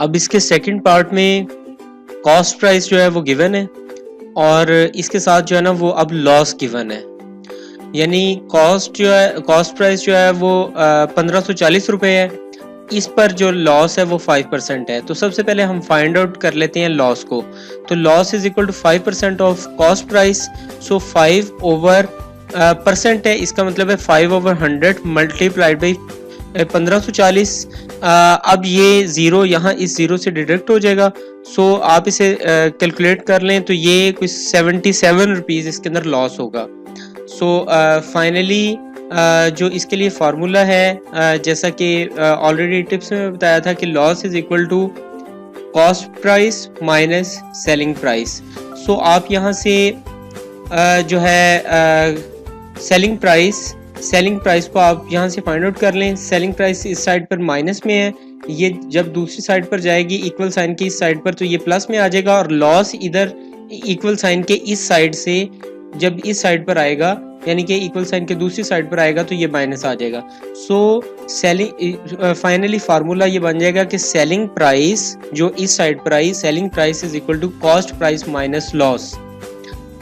अब इसके second part में कॉस्ट प्राइस जो है वो गिवन है और इसके साथ जो है ना वो अब लॉस गिवन है, यानी कॉस्ट प्राइस जो है वो 1540 रुपये है। इस पर जो लॉस है वो 5% है। तो सबसे पहले हम फाइंड आउट कर लेते हैं लॉस को। तो loss is equal to 5% of cost price. So 5 over percent है, इसका मतलब है 5 ओवर 100 मल्टीप्लाइड बाई 1540। अब ये ज़ीरो यहाँ इस ज़ीरो से डिडक्ट हो जाएगा। सो आप इसे कैलकुलेट कर लें तो ये कुछ 77 रुपीज़ इसके अंदर लॉस होगा। सो फाइनली जो इसके लिए फार्मूला है, जैसा कि ऑलरेडी टिप्स में बताया था कि loss is equal to cost price minus selling price. So आप यहाँ से जो है सेलिंग प्राइस को आप यहाँ से फाइंड आउट कर लें। सेलिंग प्राइस इस साइड पर माइनस में है, ये जब दूसरी साइड पर जाएगी इक्वल साइन की इस साइड पर तो ये प्लस में आ जाएगा, और लॉस इधर इक्वल साइन के इस साइड से जब इस साइड पर आएगा, यानी कि इक्वल साइन के दूसरी साइड पर आएगा तो ये माइनस आ जाएगा। सो फाइनली फार्मूला ये बन जाएगा कि सेलिंग प्राइस जो इस साइड पर आई, selling price is equal to cost price minus loss.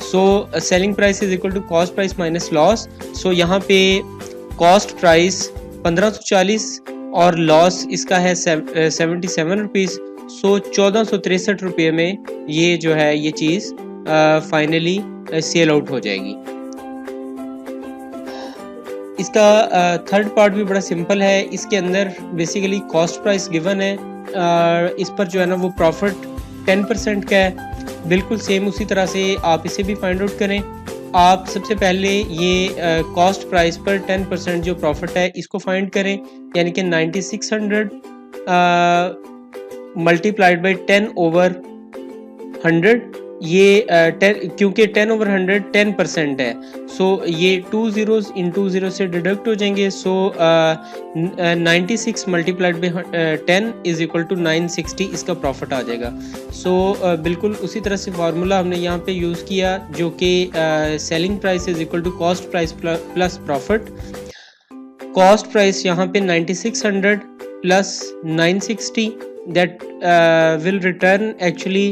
So selling price is equal to cost price minus loss. So यहाँ पे कॉस्ट प्राइस 1540 और लॉस इसका है 77 रुपीज़। सो 1463 रुपये में ये जो है ये चीज़ फाइनली सेल आउट हो जाएगी। इसका थर्ड पार्ट भी बड़ा सिंपल है। इसके अंदर बेसिकली कॉस्ट प्राइस गिवन है, इस पर जो है ना वो प्रॉफिट 10% का है। बिल्कुल सेम उसी तरह से आप इसे भी फाइंड आउट करें। आप सबसे पहले ये कॉस्ट प्राइस पर 10% जो प्रॉफिट है इसको फाइंड करें, यानी कि 9600 मल्टीप्लाइड बाई 10 ओवर 100। ये 10 क्योंकि 10 ओवर 100 10% है, सो ये 2 zeros इन 2 zeros से डिडक्ट हो जाएंगे। So 96 multiplied by 10 is equal to 960 इसका प्रॉफिट आ जाएगा। सो बिल्कुल उसी तरह से फार्मूला हमने यहाँ पे यूज़ किया, जो कि selling price is equal to cost price plus profit. Cost price यहाँ पे 9600 plus 960 that will return actually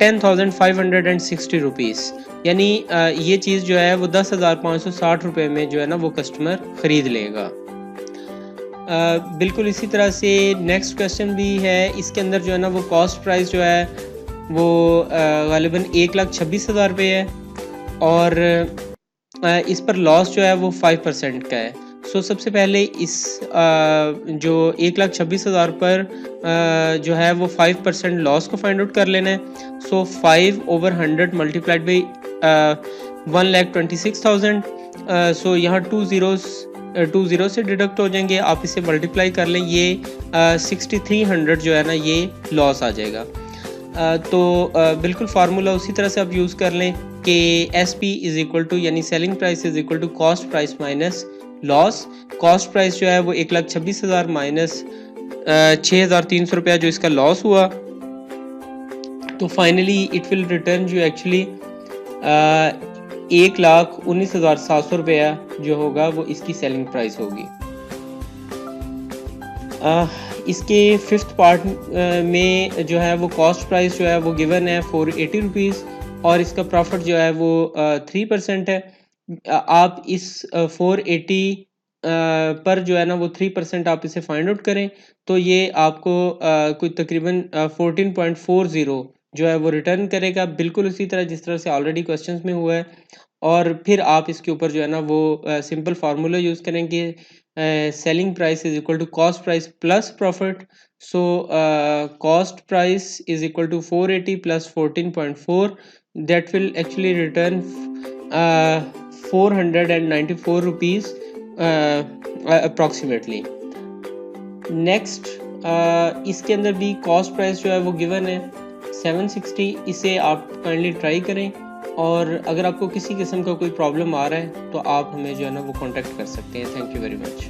10,560 rupees, यानी ये चीज़ जो है वो 10,560 रुपये में जो है ना वो कस्टमर ख़रीद लेगा। बिल्कुल इसी तरह से नेक्स्ट क्वेश्चन भी है। इसके अंदर जो है ना वो कॉस्ट प्राइस जो है वो गालिबन 1,26,000 रुपये है और इस पर लॉस जो है वो 5% का है। सो सबसे पहले इस जो 1,26,000 पर जो है वो 5% लॉस को फाइंड आउट कर लेना है। सो 5 ओवर 100 मल्टीप्लाइड बाई 1,26,000। सो यहाँ 2 zeros से डिडक्ट हो जाएंगे, आप इसे मल्टीप्लाई कर लें, ये 6,300 जो है ना ये लॉस आ जाएगा। तो बिल्कुल फार्मूला उसी तरह से आप यूज़ कर लें कि SP इज इक्वल टू यानी selling price is equal to cost price minus loss. Cost price जो है वो 1,26,000 माइनस 6,300 रुपया जो इसका लॉस हुआ, तो फाइनली इट विल रिटर्न जो एक्चुअली 1,19,700 रुपया जो होगा वो इसकी सेलिंग प्राइस होगी। इसके फिफ्थ पार्ट में जो है वो कॉस्ट प्राइस जो है वो गिवन है 480 रुपीज़ और इसका प्रॉफिट जो है वो 3% है। आप इस 480 पर जो है ना वो 3% आप इसे फाइंड आउट करें तो ये आपको कुछ तकरीबन 14.40 जो है वो रिटर्न करेगा, बिल्कुल उसी तरह जिस तरह से ऑलरेडी क्वेश्चंस में हुआ है। और फिर आप इसके ऊपर जो है ना वो सिंपल फार्मूला यूज़ करेंगे, selling price is equal to cost price plus profit. So cost price is equal to 480 plus 14.4 that will actually return 494 rupees approximately. Next इसके अंदर भी कॉस्ट प्राइस जो है वो गिवन है 760। इसे आप काइंडली ट्राई करें और अगर आपको किसी किस्म का कोई प्रॉब्लम आ रहा है तो आप हमें जो है ना वो कांटेक्ट कर सकते हैं। Thank you very much.